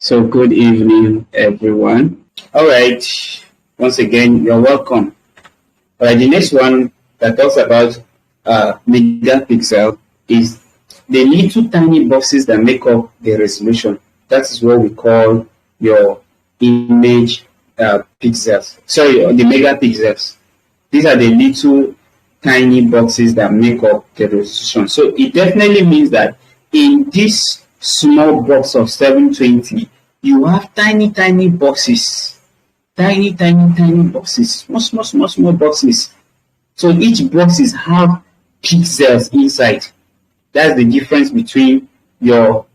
So good evening, everyone. All right. Once again, you're welcome. All right. The next one that talks about megapixel is the little tiny boxes that make up the resolution. That is what we call your image pixels. Sorry, the megapixels. These are the little tiny boxes that make up the resolution. So it definitely means that in this small box of 720, you have tiny boxes. Tiny boxes. Small boxes. So each boxes have pixels inside. That's the difference between your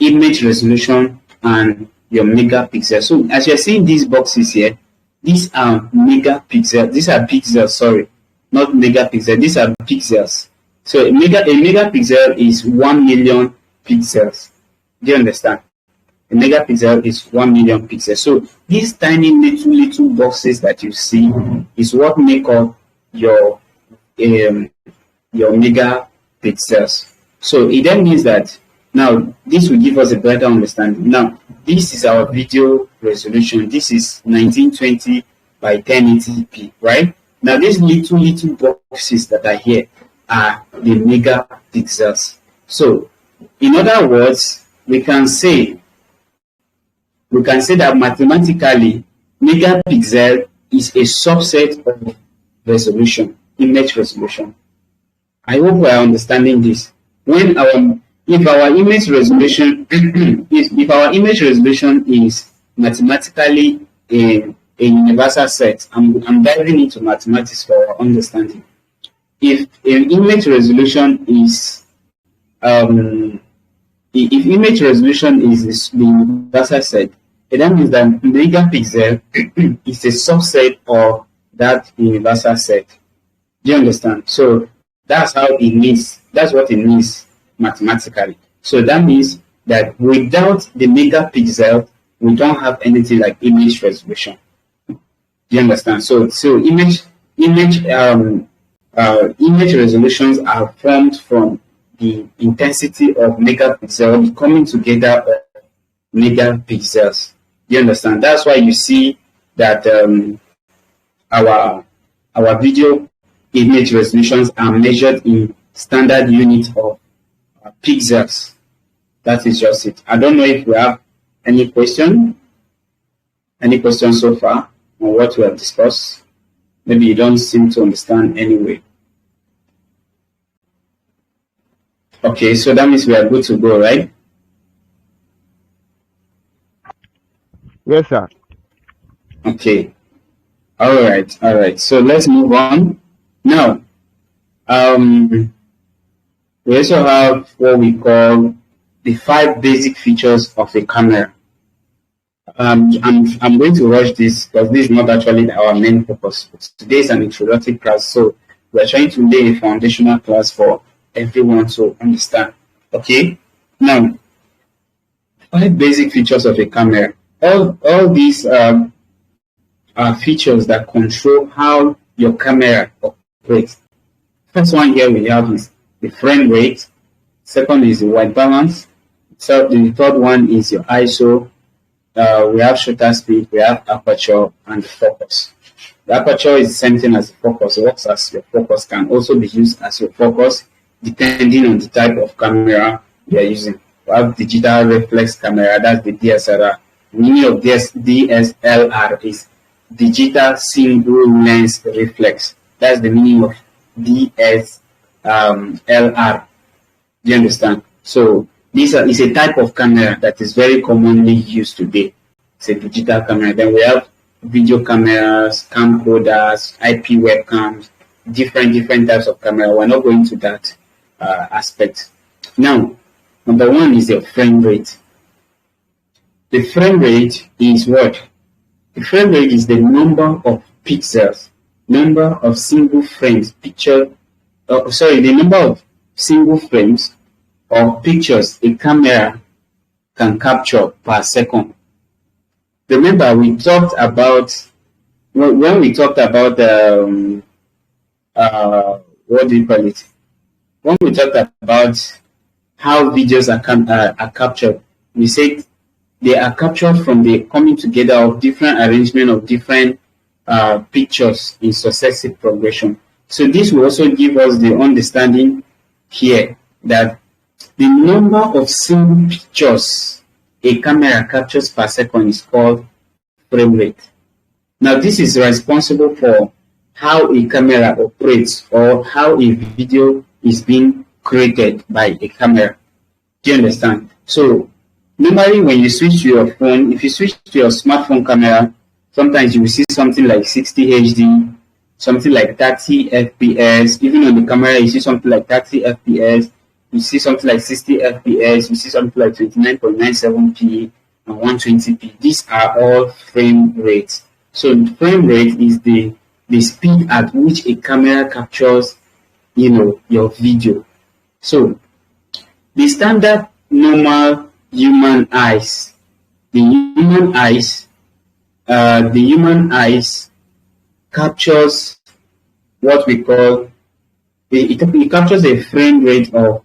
image resolution and your megapixel. So as you're seeing these boxes here, these are megapixels. These are pixels, sorry, not megapixel. These are pixels. So a megapixel is 1 million pixels. Do you understand? A megapixel is 1 million pixels. So these tiny little boxes that you see is what make up your megapixels. So it then means that now this will give us a better understanding. Now this is our video resolution. This is 1920 by 1080p, right? Now these little boxes that are here are the megapixels. So in other words, we can say that mathematically megapixel is a subset of resolution, image resolution. I hope we are understanding this. If our image resolution if our image resolution is mathematically a universal set, I'm diving into mathematics for our understanding. If an image resolution is if image resolution is the universal set, that means that megapixel is a subset of that universal set. Do you understand? So that's how it means. That's what it means mathematically. So that means that without the megapixel, we don't have anything like image resolution. Do you understand? So image resolutions are formed from the intensity of megapixel coming together of megapixels. Do you understand? That's why you see that our video image resolutions are measured in standard units of pixels. That is just it. I don't know if we have any question so far on what we have discussed. Maybe you don't seem to understand anyway. Okay, so that means we are good to go, right? Yes, sir. Okay. All right. So let's move on. Now, we also have what we call the 5 basic features of a camera. I'm going to rush this because this is not actually our main purpose. Today is an introductory class, so we're trying to lay a foundational class for everyone to understand. Okay. Now, 5 basic features of a camera. All these are features that control how your camera operates. First one here we have is the frame rate. Second is the white balance. So the third one is your ISO. We have shutter speed, we have aperture, and the focus. The aperture is the same thing as the focus. It works as your focus, can also be used as your focus depending on the type of camera you are using. We have digital reflex camera, that's the DSLR. The meaning of DSLR is digital single lens reflex. That's the meaning of DSLR. Do you understand? So this is a type of camera that is very commonly used today. It's a digital camera. Then we have video cameras, camcorders, IP webcams, different types of camera. We're not going to that aspect. Now, number 1 is the frame rate. The frame rate is what? The frame rate is the number of pixels, number of single frames, the number of single frames or pictures a camera can capture per second. Remember, we talked about when we talked about what do you call it? When we talked about how videos are captured, we said they are captured from the coming together of different arrangement of different pictures in successive progression. So this will also give us the understanding here that the number of single pictures a camera captures per second is called frame rate. Now this is responsible for how a camera operates or how a video is being created by a camera. Do you understand? So normally when you switch to your phone, if you switch to your smartphone camera, sometimes you will see something like 60 HD, something like 30 FPS. Even on the camera, you see something like 30 FPS. You see something like 60 FPS. You see something like 29.97p and 120p. These are all frame rates. So the frame rate is the speed at which a camera captures, your video. So the standard normal human eyes, the human eyes captures what we call it captures a frame rate of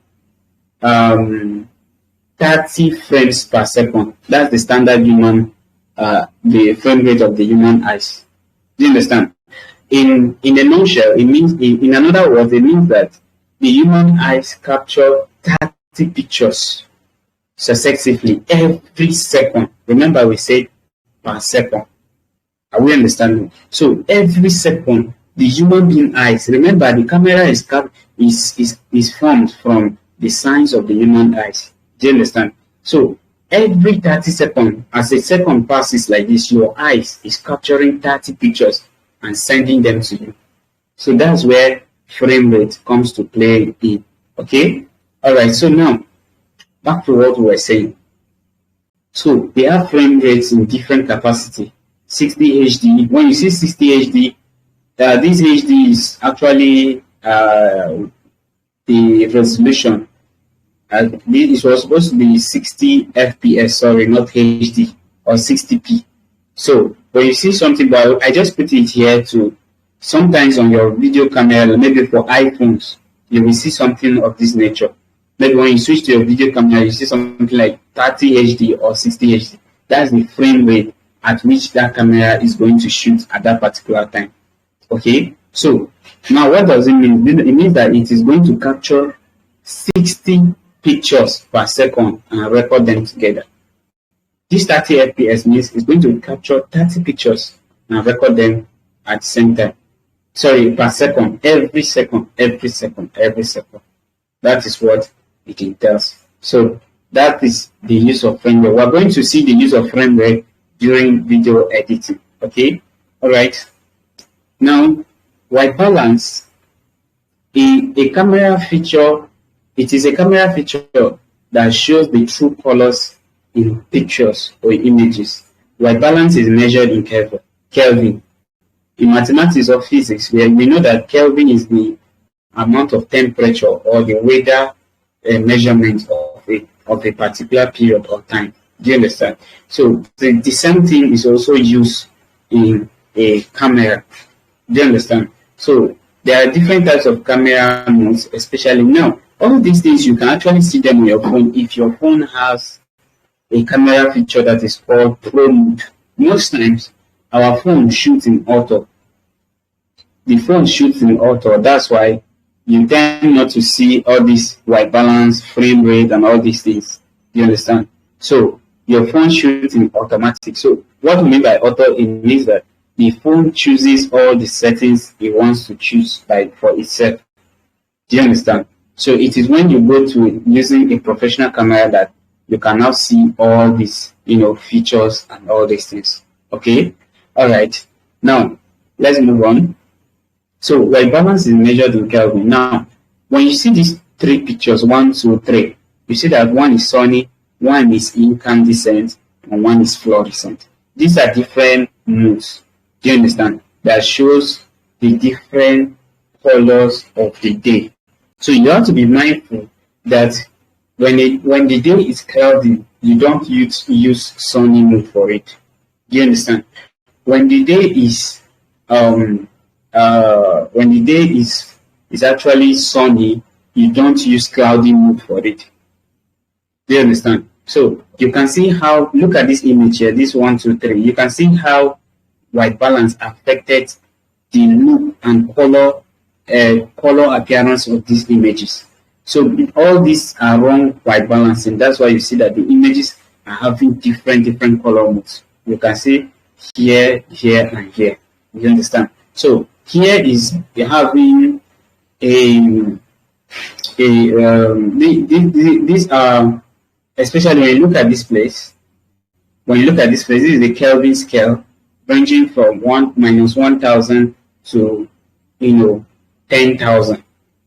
30 frames per second. That's the standard human the frame rate of the human eyes. Do you understand? In a nutshell, it means in another words, it means that the human eyes capture 30 pictures successively every second. Remember, we said per second. Are we understanding? So every second, the human being eyes. Remember, the camera is formed from the signs of the human eyes. Do you understand? So every 30 seconds, as a second passes like this, your eyes is capturing 30 pictures and sending them to you. So that's where frame rate comes to play in. Okay? Alright, so now back to what we were saying. So they have frame rates in different capacity. 60 HD. When you see 60 HD, this HD is actually the resolution. It was supposed to be 60 FPS, sorry, not HD, or 60p. So when you see something, but I just put it here to sometimes on your video camera, maybe for iPhones, you will see something of this nature. Maybe when you switch to your video camera, you see something like 30 HD or 60 HD. That's the frame rate at which that camera is going to shoot at that particular time. Okay, so now what does it mean? It means that it is going to capture 60 pictures per second and record them together. This 30 FPS means it's going to capture 30 pictures and record them at the same time. Sorry, per second, every second. That is what it entails. So that is the use of frame rate. We're going to see the use of frame rate during video editing. Okay, all right. Now, white balance, a camera feature. It is a camera feature that shows the true colors in pictures or images. White balance is measured in Kelvin. In mathematics or physics, we know that Kelvin is the amount of temperature or the weather measurement of a particular period or time. Do you understand? So the same thing is also used in a camera. Do you understand? So there are different types of camera modes, especially now. All these things you can actually see them on your phone if your phone has a camera feature that is called Pro Mode. Most times our phone shoots in auto. The phone shoots in auto. That's why you tend not to see all this white balance, frame rate, and all these things. Do you understand? So your phone shoots in automatic. So what we mean by auto, it means that the phone chooses all the settings it wants to choose for itself. Do you understand? So it is when you go to using a professional camera that you can now see all these, features and all these things. Okay? All right. Now, let's move on. So white balance is measured in Kelvin. Now, when you see these three pictures, 1, 2, 3, you see that one is sunny, one is incandescent, and one is fluorescent. These are different modes. Do you understand? That shows the different colors of the day. So you have to be mindful that when the day is cloudy, you don't use sunny mode for it. Do you understand? When the day is actually sunny, you don't use cloudy mode for it. Do you understand? So you can see how, look at this image here, this 1, 2, 3. You can see how white balance affected the look and color appearance of these images. So all these are wrong white balancing. That's why you see that the images are having different color modes. You can see here, here, and here. You understand? So here is you're having these are, especially when you look at this place. When you look at this place, this is the Kelvin scale, ranging from -1,000 to 10,000.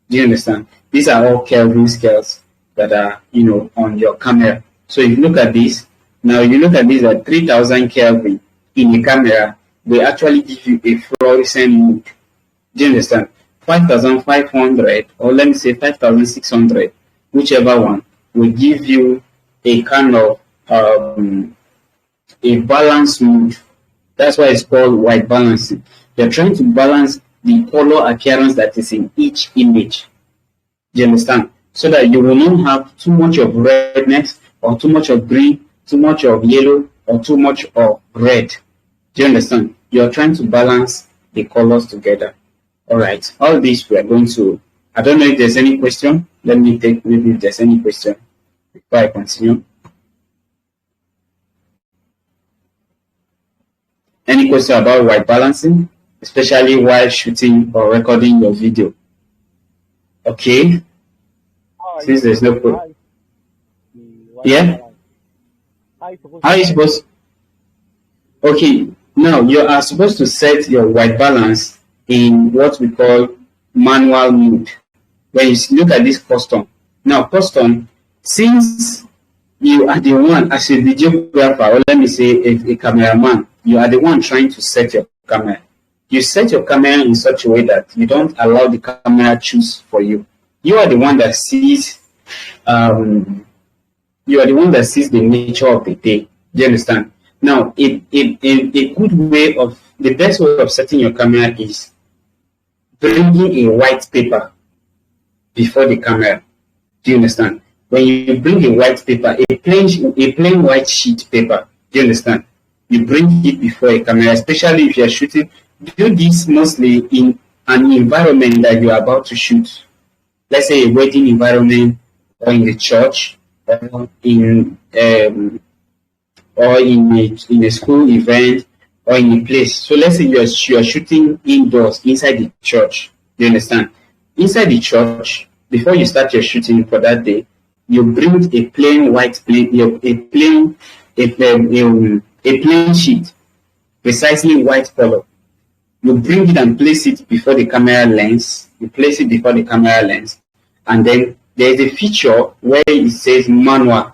Do you understand? These are all Kelvin scales that are on your camera. So if you look at this, now you look at this at 3,000 Kelvin in the camera, they actually give you a fluorescent mood. Do you understand? 5,500, or let me say 5,600, whichever one, will give you a kind of a balanced mood. That's why it's called white balancing. You're trying to balance the color appearance that is in each image. Do you understand? So that you will not have too much of redness, or too much of green, too much of yellow, or too much of red. Do you understand? You're trying to balance the colors together. All right. All this we are going to, I don't know if there's any question. Let me take, maybe if there's any question before I continue. Any question about white balancing, especially while shooting or recording your video? Okay. Since there's no question. Yeah? How are you supposed? Okay. Now you are supposed to set your white balance in what we call manual mode. When you look at this custom. Now custom, since you are the one as a videographer, or let me say a cameraman, you are the one trying to set your camera. You set your camera in such a way that you don't allow the camera choose for you. You are the one that sees the nature of the day. Do you understand? Now, a good way of, the best way of setting your camera is bringing a white paper before the camera. Do you understand? When you bring a white paper, a plain white sheet paper, do you understand? You bring it before a camera, especially if you're shooting. Do this mostly in an environment that you're about to shoot. Let's say a wedding environment, or in the church, or in a school event, or in a place. So let's say you're shooting indoors inside the church. Do you understand? Inside the church, before you start your shooting for that day, you bring a plain white a plain sheet, precisely white color. You bring it and place it before the camera lens. You place it before the camera lens, and then there is a feature where it says manual.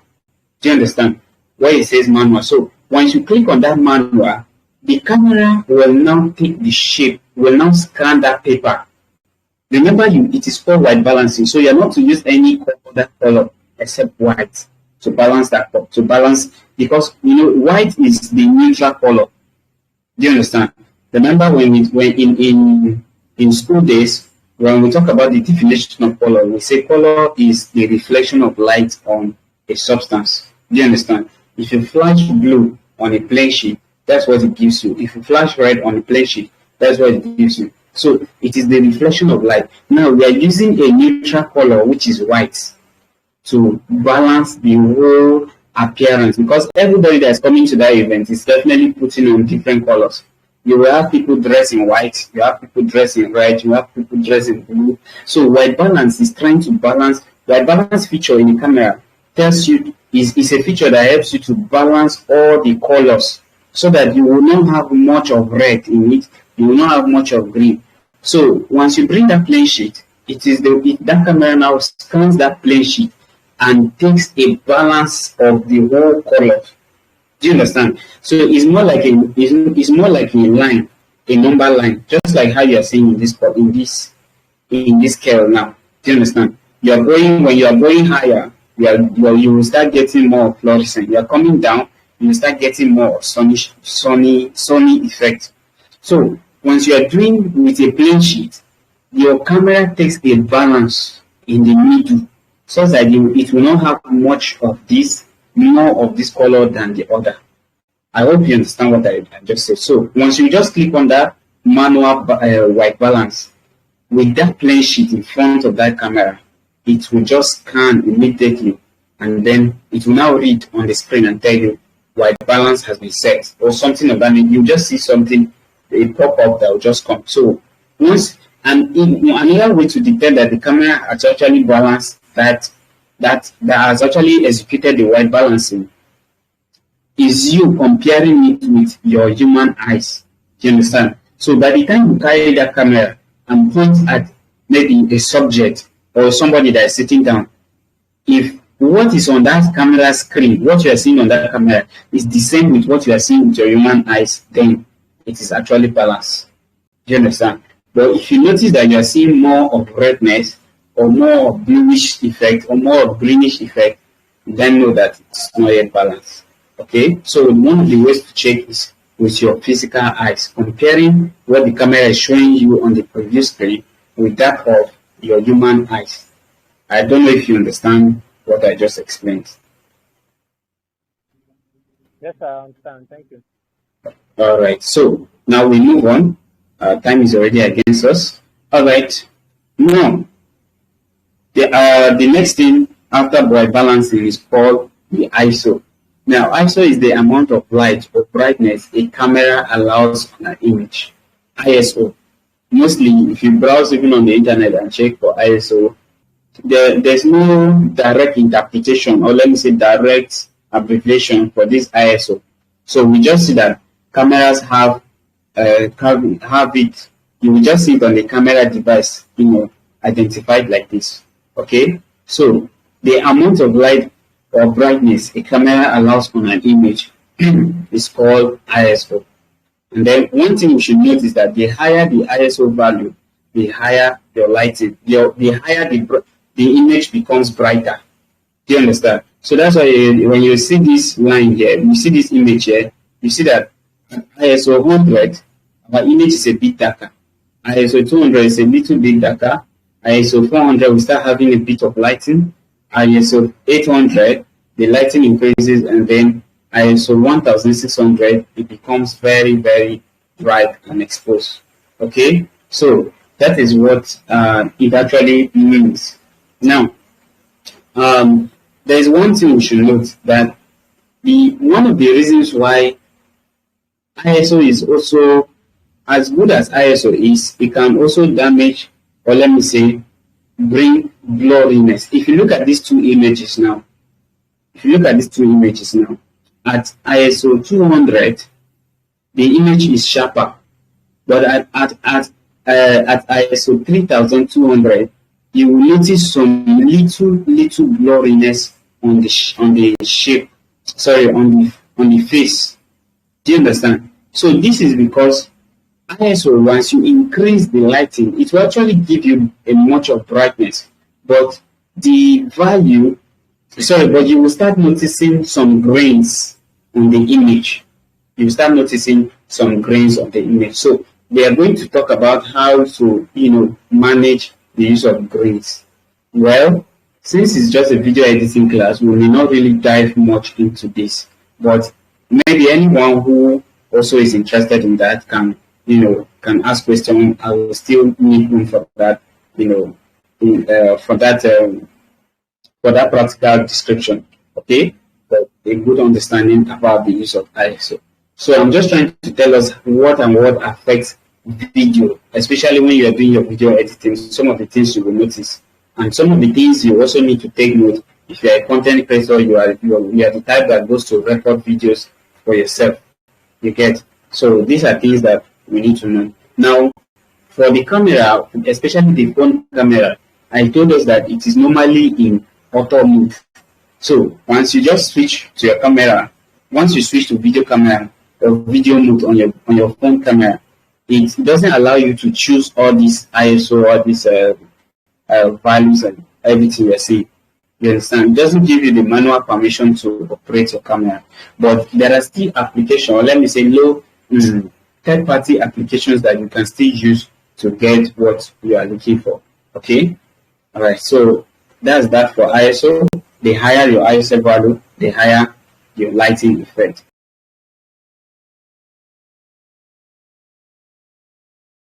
Do you understand? Where it says manual. So once you click on that manual, the camera will now take the shape, will now scan that paper. Remember, it is called white balancing. So you're not to use any other color except white to balance that, because white is the neutral color. Do you understand? Remember when in school days, when we talk about the definition of color, we say color is the reflection of light on a substance. Do you understand? If you flash blue on a plain sheet, that's what it gives you. If you flash red on a plain sheet, that's what it gives you. So it is the reflection of light. Now we are using a neutral color, which is white, to balance the whole appearance, because everybody that's coming to that event is definitely putting on different colors. You will have people dressed in white, you have people dressed in red, you have people dressed in blue. So white balance is trying to balance. White balance feature in the camera tells you is a feature that helps you to balance all the colors, so that you will not have much of red in it, you will not have much of green. So once you bring that plain sheet, that camera now scans that plain sheet and takes a balance of the whole color. Do you understand? So it's more like a line, a number line, just like how you are seeing in this scale now. Do you understand? When you are going higher, you will start getting more fluorescent. You are coming down, you will start getting more sunny effect. So once you are doing with a plain sheet, your camera takes a balance in the middle, so that it will not have much of this more of this color than the other. I hope you understand what I just said. So once you just click on that manual white balance, with that plain sheet in front of that camera, it will just scan immediately, and then it will now read on the screen and tell you white balance has been set or something of that. You just see something, a pop-up that will just come. So once, and another way to detect that the camera has actually balanced that has actually executed the white balancing is you comparing it with your human eyes. Do you understand? So by the time you carry that camera and point at maybe a subject or somebody that is sitting down, if what is on that camera screen, what you are seeing on that camera is the same with what you are seeing with your human eyes, then it is actually balanced. Do you understand? But if you notice that you are seeing more of redness or more of bluish effect or more of greenish effect, then know that it's not yet balanced. Okay, so one of the ways to check is with your physical eyes, comparing what the camera is showing you on the previous screen with that of your human eyes. I don't know if you understand what I just explained. Yes, I understand. Thank you. All right, so now we move on. Time is already against us. All right, now the next thing after white balancing is called the ISO. Now, ISO is the amount of light or brightness a camera allows on an image. ISO. Mostly, if you browse even on the internet and check for ISO, there's no direct interpretation, or let me say direct abbreviation for this ISO. So we just see that cameras have it. You will just see it on the camera device, identified like this. Okay. So the amount of light or brightness a camera allows on an image is called ISO. And then one thing we should note is that the higher the ISO value, the higher your lighting, the higher the image becomes brighter. Do you understand? So that's why when you see this line here, you see this image here, you see that ISO 100, our image is a bit darker. ISO 200 is a little bit darker. ISO 400, we start having a bit of lighting. ISO 800, the lighting increases, and then ISO 1600, it becomes very, very bright and exposed. Okay, so that is what it actually means. Now, there is one thing we should note, that one of the reasons why ISO is also as good as ISO is, it can also damage, or let me say, bring blurriness. If you look at these two images now, at ISO 200, the image is sharper, but at ISO 3200, you will notice some little blurriness on the shape. Sorry, on the face. Do you understand? So this is because ISO, once you increase the lighting, it will actually give you a much of brightness, but you will start noticing some grains on the image. You start noticing some grains on the image. So we are going to talk about how to, manage the use of grains. Well, since it's just a video editing class, we may not really dive much into this, but maybe anyone who also is interested in that can ask questions. I will still need room for that, for that practical description. Okay, but a good understanding about the use of ISO. So I'm just trying to tell us what affects video, especially when you are doing your video editing. Some of the things you will notice, and some of the things you also need to take note. If you are a content creator, you are the type that goes to record videos for yourself. You get. So these are things that we need to know. Now, for the camera, especially the phone camera, I told us that it is normally in auto mode. So once you just switch to your camera, once you switch to video camera or video mode on your phone camera, it doesn't allow you to choose all these ISO, all these values and everything you're seeing. You understand? It doesn't give you the manual permission to operate your camera. But there are still applications, or let me say low third-party applications that you can still use to get what you are looking for. Okay? All right. So that's that for ISO. The higher your ISO value, the higher your lighting effect.